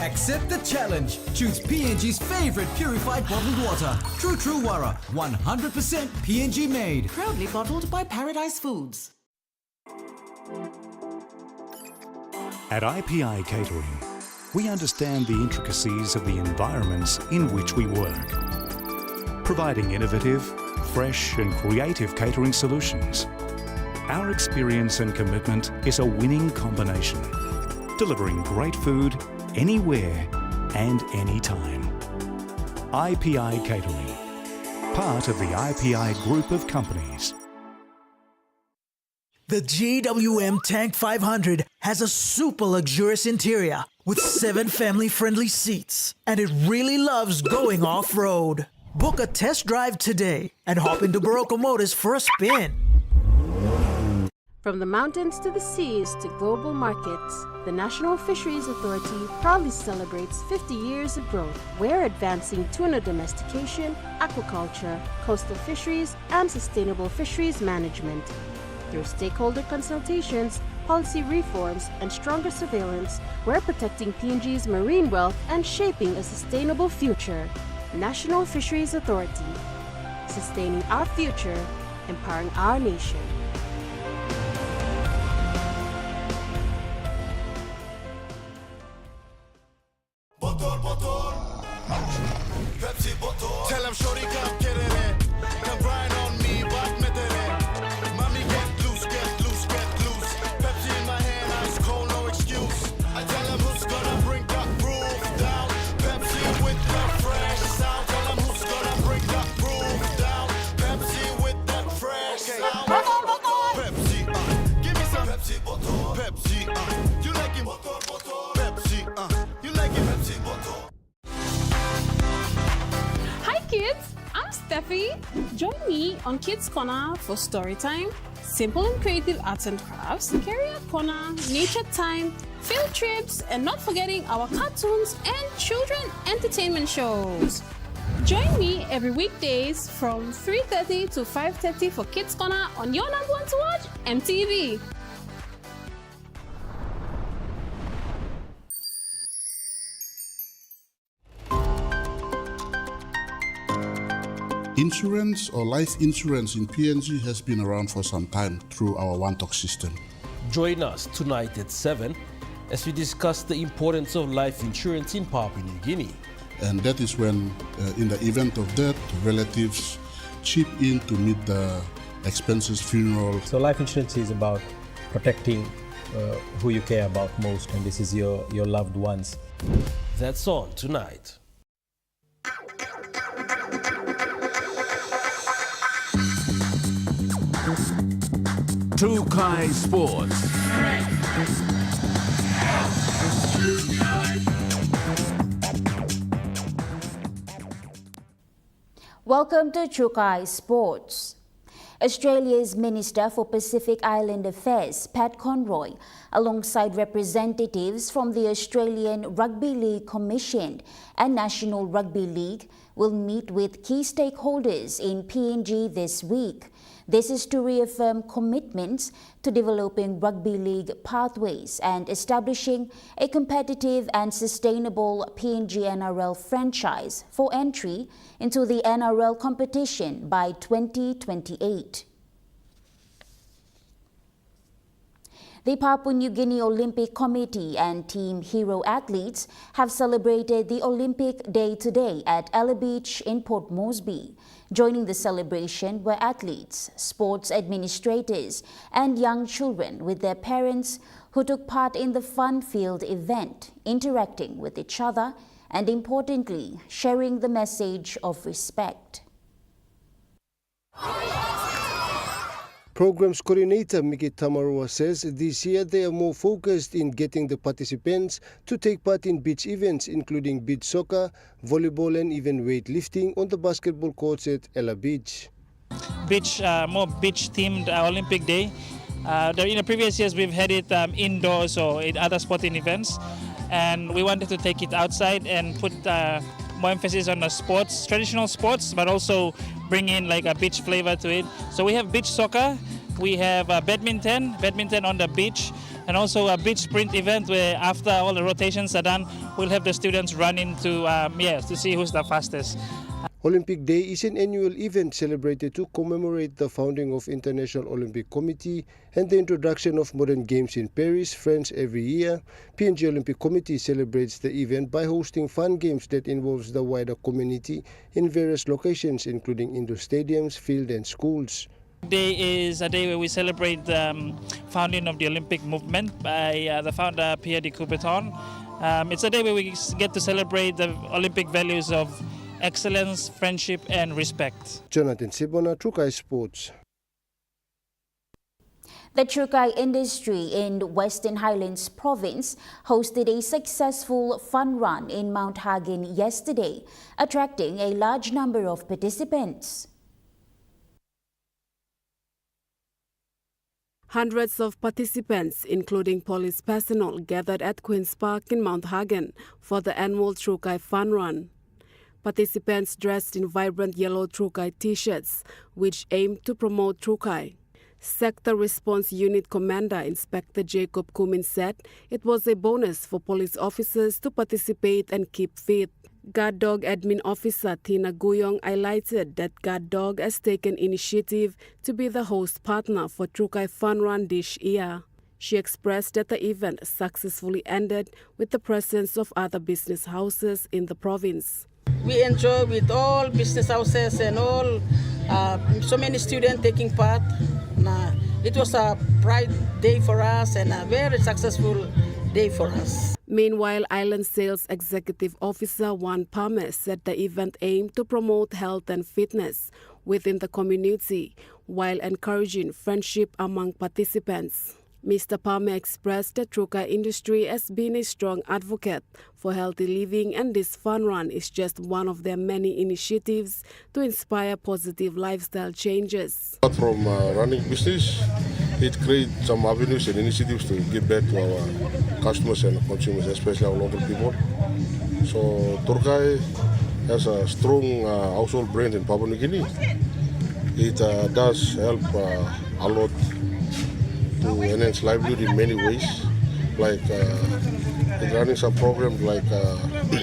S21: Accept the challenge. Choose PNG's favorite purified bottled water. True Wara, 100% PNG made.
S22: Proudly bottled by Paradise Foods.
S26: At IPI Catering, we understand the intricacies of the environments in which we work, providing innovative, fresh and creative catering solutions. Our experience and commitment is a winning combination, delivering great food anywhere and anytime. IPI Catering, part of the IPI group of companies.
S12: The GWM Tank 500 has a super luxurious interior with 7 family-friendly seats, and it really loves going off-road. Book a test drive today and hop into Barocco Motors for a spin.
S27: From the mountains to the seas to global markets, the National Fisheries Authority proudly celebrates 50 years of growth. We're advancing tuna domestication, aquaculture, coastal fisheries, and sustainable fisheries management. Through stakeholder consultations, policy reforms, and stronger surveillance, we're protecting PNG's marine wealth and shaping a sustainable future. National Fisheries Authority, sustaining our future, empowering our nation.
S28: Tell them shorty come get it. Come grind on me, but me did it. Mommy get loose, get loose, get loose. Pepsi in my hand, ice cold, no excuse. I tell them who's gonna bring that roof down. Pepsi with the fresh sound. Tell them who's gonna bring that roof down. Pepsi with that fresh sound. Pepsi, give me some Pepsi, Pepsi, you like it? Pepsi, you like it? Pepsi,
S3: Hi kids, I'm Steffi. Join me on Kids Corner for story time, simple and creative arts and crafts, career corner, nature time, field trips, and not forgetting our cartoons and children entertainment shows.
S27: Join me every weekdays from 3:30 to 5:30 for Kids Corner on your number one to watch, MTV.
S2: Insurance or life insurance in PNG has been around for some time through our One Talk system.
S5: Join us tonight at 7 as we discuss the importance of life insurance in Papua New Guinea.
S2: And that is when, in the event of death, relatives chip in to meet the expenses, funeral.
S8: So life insurance is about protecting who you care about most, and this is your loved ones.
S5: That's on tonight.
S9: Trukai Sports.
S1: Welcome to Trukai Sports. Australia's Minister for Pacific Island Affairs, Pat Conroy, alongside representatives from the Australian Rugby League Commission and National Rugby League, will meet with key stakeholders in PNG this week. This is to reaffirm commitments to developing rugby league pathways and establishing a competitive and sustainable PNG NRL franchise for entry into the NRL competition by 2028. The Papua New Guinea Olympic Committee and Team Hero athletes have celebrated the Olympic Day today at Ella Beach in Port Moresby. Joining the celebration were athletes, sports administrators, and young children with their parents who took part in the fun-filled event, interacting with each other and, importantly, sharing the message of respect.
S11: Programs Coordinator Miki Tamarua says this year they are more focused in getting the participants to take part in beach events including beach soccer, volleyball and even weightlifting on the basketball courts at Ella Beach.
S23: More beach-themed Olympic Day. In the previous years we've had it indoors or in other sporting events, and we wanted to take it outside and put more emphasis on the sports, traditional sports, but also bring in like a beach flavor to it. So we have beach soccer, we have badminton on the beach, and also a beach sprint event where after all the rotations are done, we'll have the students running to see who's the fastest.
S11: Olympic Day is an annual event celebrated to commemorate the founding of International Olympic Committee and the introduction of modern games in Paris, France every year. PNG Olympic Committee celebrates the event by hosting fun games that involves the wider community in various locations including indoor stadiums, field and schools.
S23: Today is a day where we celebrate the founding of the Olympic movement by the founder Pierre de Coubertin. It's a day where we get to celebrate the Olympic values of excellence, friendship and respect.
S11: Jonathan Sibona, Trukai Sports.
S1: The Trukai industry in Western Highlands Province hosted a successful fun run in Mount Hagen yesterday, attracting a large number of participants.
S6: Hundreds of participants, including police personnel, gathered at Queen's Park in Mount Hagen for the annual Trukai Fun Run. Participants dressed in vibrant yellow Trukai t-shirts, which aimed to promote Trukai. Sector Response Unit Commander Inspector Jacob Kumin said it was a bonus for police officers to participate and keep fit. Guard Dog Admin Officer Tina Guyong highlighted that Guard Dog has taken initiative to be the host partner for Trukai Fun Run this year. She expressed that the event successfully ended with the presence of other business houses in the province.
S24: We enjoy with all business houses and all, so many students taking part. It was a bright day for us and a very successful day for us.
S6: Meanwhile, Island Sales Executive Officer Juan Palmer said the event aimed to promote health and fitness within the community while encouraging friendship among participants. Mr. Palmer expressed the Trukai industry has been a strong advocate for healthy living, and this fun run is just one of their many initiatives to inspire positive lifestyle changes.
S25: Apart from running business, it creates some avenues and initiatives to give back to our customers and consumers, especially our local people. So Trukai has a strong household brand in Papua New Guinea. It does help a lot to enhance livelihood in many ways, like running some programs like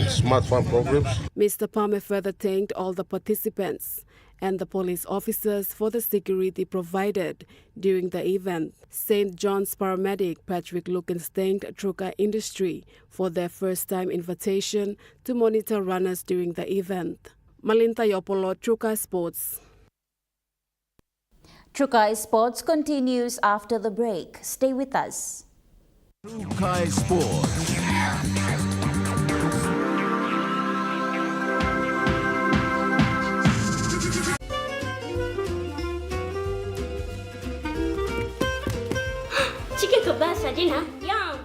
S25: smart farm programs.
S6: Mr. Palmer further thanked all the participants and the police officers for the security provided during the event. St. John's paramedic Patrick Lukens thanked Truka Industry for their first-time invitation to monitor runners during the event. Malinta Yopolo, Truka Sports.
S1: Trukai Sports continues after the break. Stay with us.
S21: Trukai Sports.
S9: Chicken kebab for dinner. Yum!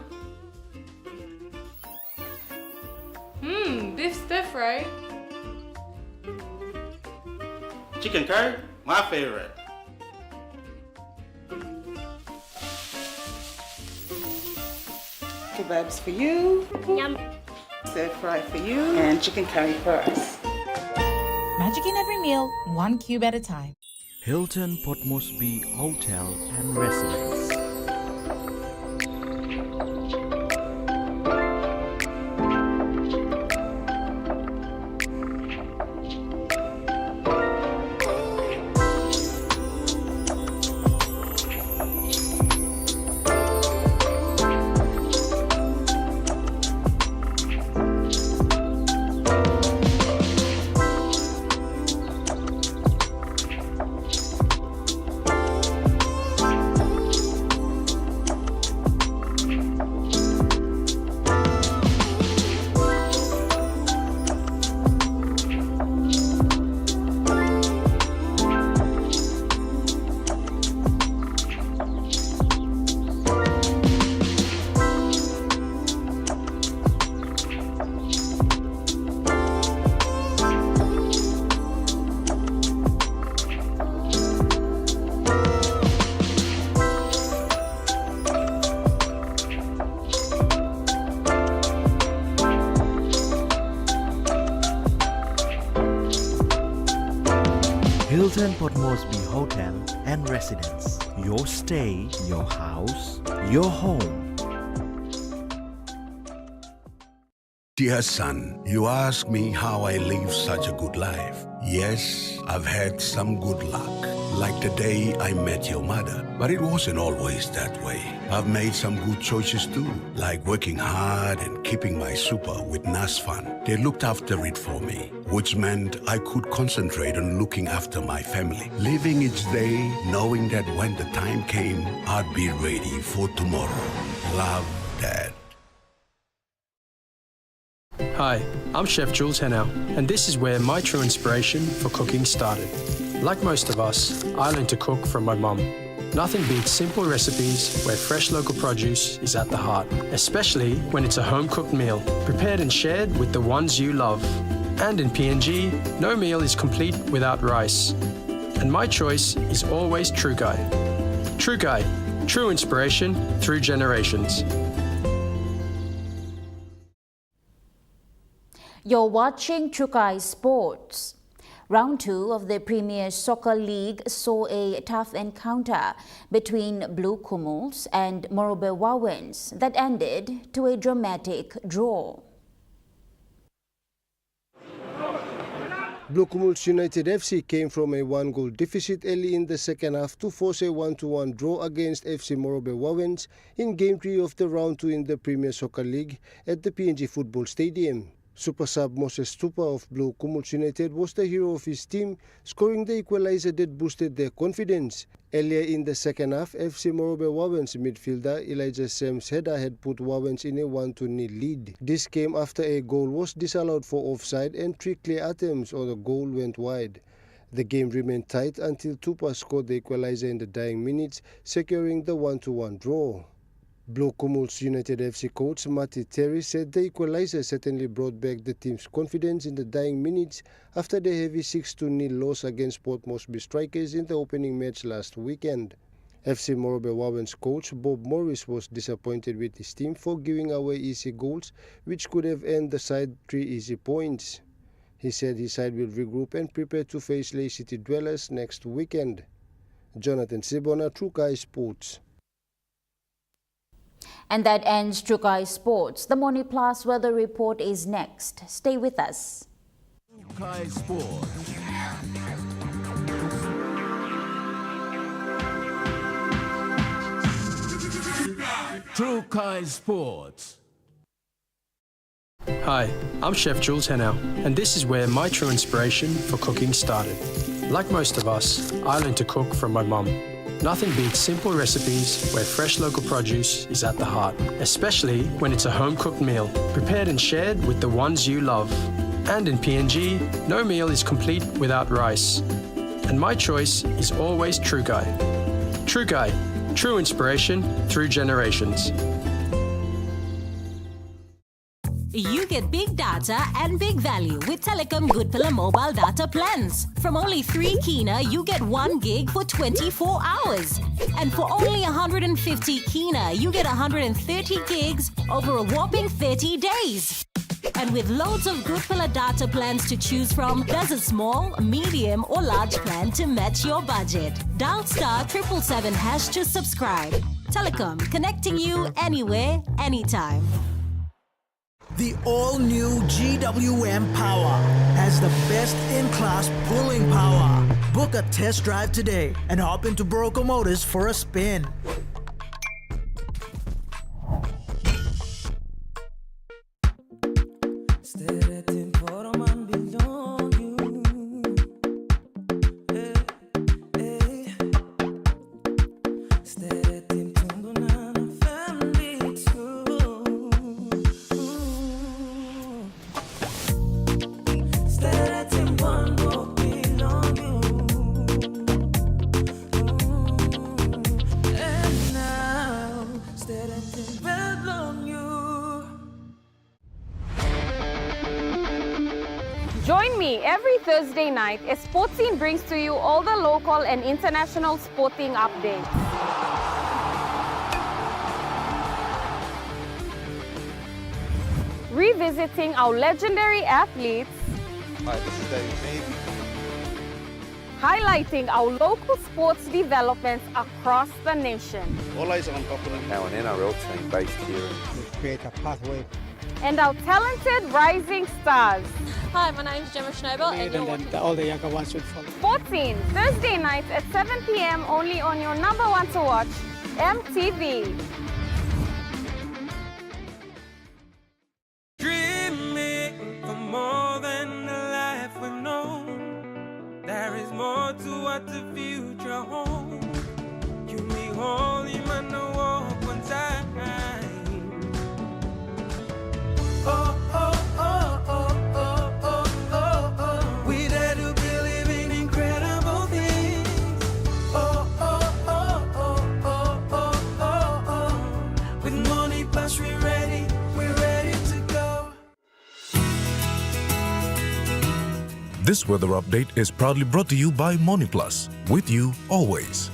S3: Beef stir fry.
S10: Chicken curry, my favorite.
S13: Kebabs for you.
S9: Yum.
S13: Stir fry for you. And chicken curry for us.
S14: Magic in every meal, one cube at a time.
S21: Hilton Port Moresby Hotel and Residence. Hilton Port Moresby Hotel and Residence. Your stay, your house, your home.
S15: Dear son, you ask me how I live such a good life. Yes, I've had some good luck, like the day I met your mother. But it wasn't always that way. I've made some good choices too, like working hard and keeping my super with NASFAN. They looked after it for me, which meant I could concentrate on looking after my family. Living each day, knowing that when the time came, I'd be ready for tomorrow. Love, Dad.
S17: Hi, I'm Chef Jules Henow, and this is where my true inspiration for cooking started. Like most of us, I learned to cook from my mum. Nothing beats simple recipes where fresh local produce is at the heart, especially when it's a home-cooked meal, prepared and shared with the ones you love. And in PNG, no meal is complete without rice. And my choice is always Trukai. Trukai, true inspiration through generations.
S1: You're watching Trukai Sports. Round 2 of the Premier Soccer League saw a tough encounter between Blue Kumuls and Morobe Wawens that ended to a dramatic draw.
S11: Blue Kumuls United FC came from a 1-goal deficit early in the second half to force a 1-1 draw against FC Morobe Wawens in Game 3 of the Round 2 in the Premier Soccer League at the PNG Football Stadium. Super sub Moses Tupa of Blue Kumuls United was the hero of his team, scoring the equalizer that boosted their confidence. Earlier in the second half, FC Morobe Wawens midfielder Elijah Sam's header had put Wawens in a 1-0 lead. This came after a goal was disallowed for offside and 3 clear attempts or the goal went wide. The game remained tight until Tupa scored the equalizer in the dying minutes, securing the 1-1 draw. Blue Kumuls United FC coach Matti Terry said the equalizer certainly brought back the team's confidence in the dying minutes after the heavy 6-0 loss against Port Moresby Strikers in the opening match last weekend. FC Morobe Wawens coach Bob Morris was disappointed with his team for giving away easy goals which could have earned the side 3 easy points. He said his side will regroup and prepare to face Lay City Dwellers next weekend. Jonathan Sibona, Trukai Sports.
S1: And that ends Trukai Sports. The Morning Plus weather report is next. Stay with us.
S21: Trukai Sports. Trukai Sports.
S17: Hi, I'm Chef Jules Henau, and this is where my true inspiration for cooking started. Like most of us, I learned to cook from my mum. Nothing beats simple recipes where fresh local produce is at the heart, especially when it's a home-cooked meal, prepared and shared with the ones you love. And in PNG, no meal is complete without rice. And my choice is always Trukai. Trukai, true inspiration through generations.
S4: You get big data and big value with Telecom Good Pillar mobile data plans. From only 3 kina, you get 1 gig for 24 hours. And for only 150 kina, you get 130 gigs over a whopping 30 days. And with loads of Good Pillar data plans to choose from, there's a small, medium or large plan to match your budget. Dial *777# to subscribe. Telecom, connecting you anywhere, anytime.
S12: The all-new GWM Power has the best-in-class pulling power. Book a test drive today and hop into Broco Motors for a spin.
S7: Join me every Thursday night as Sports Scene brings to you all the local and international sporting updates. Revisiting our legendary athletes.
S16: Hi, this is David Mead.
S7: Highlighting our local sports developments across the nation.
S16: Always on top of them.
S18: Our NRL team based here.
S16: We create a pathway.
S7: And our talented rising stars.
S19: Hi, my name is Gemma Schnobel and you're watching
S16: all the younger ones should follow.
S7: Sports Scene, Thursday nights at 7 p.m. only on your #1 to watch, EMTV.
S20: Dreaming for more than the life we've known. There is more to what the future holds. You may hold him and walk one time. Oh, oh, oh, oh, oh, oh, oh, oh. We dare to believe in incredible things. Oh, oh, oh, oh, oh, oh, oh, oh. With money plus we're ready to go.
S22: This weather update is proudly brought to you by Money Plus, with you always.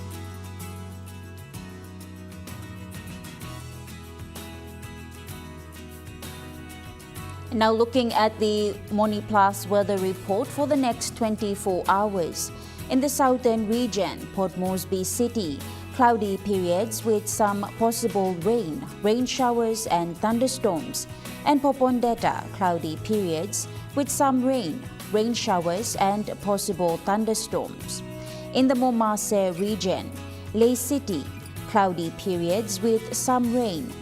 S1: Now looking at the Money Plus weather report for the next 24 hours. In the southern region, Port Moresby City, cloudy periods with some possible rain showers and thunderstorms. And Popondetta, cloudy periods with some rain showers and possible thunderstorms. In the Momase region, Lay City, cloudy periods with some rain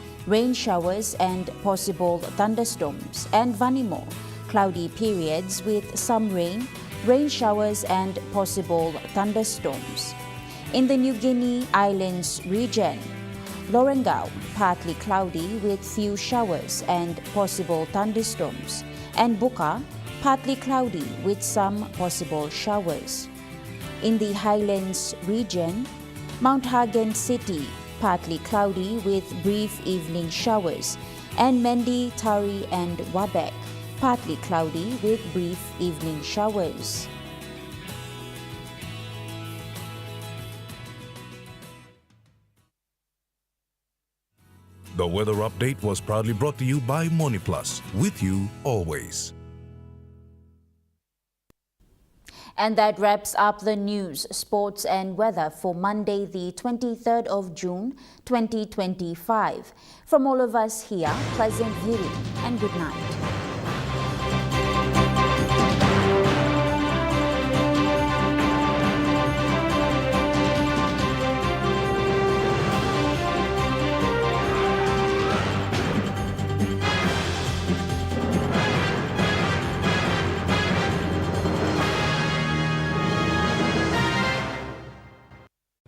S1: showers and possible thunderstorms. And Vanimo, cloudy periods with some rain showers and possible thunderstorms. In the New Guinea Islands region, Lorengau, partly cloudy with few showers and possible thunderstorms. And Buka, partly cloudy with some possible showers. In the Highlands region, Mount Hagen City, partly cloudy with brief evening showers. And Mendi, Tari and Wabek, partly cloudy with brief evening showers.
S22: The weather update was proudly brought to you by Money Plus, with you always.
S1: And that wraps up the news, sports and weather for Monday, the 23rd of June, 2025. From all of us here, pleasant viewing and good night.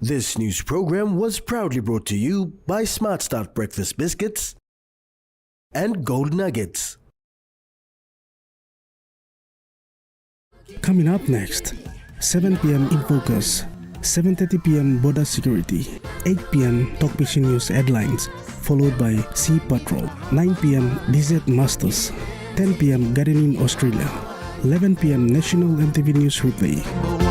S2: This news program was proudly brought to you by Smart Start Breakfast Biscuits and Gold Nuggets.
S5: Coming up next, 7 p.m. in Focus, 7:30 p.m. Border Security, 8 p.m. Talk Vision News Headlines, followed by Sea Patrol, 9 p.m. Desert Masters, 10 p.m. Gardening Australia, 11 p.m. National EMTV News Replay.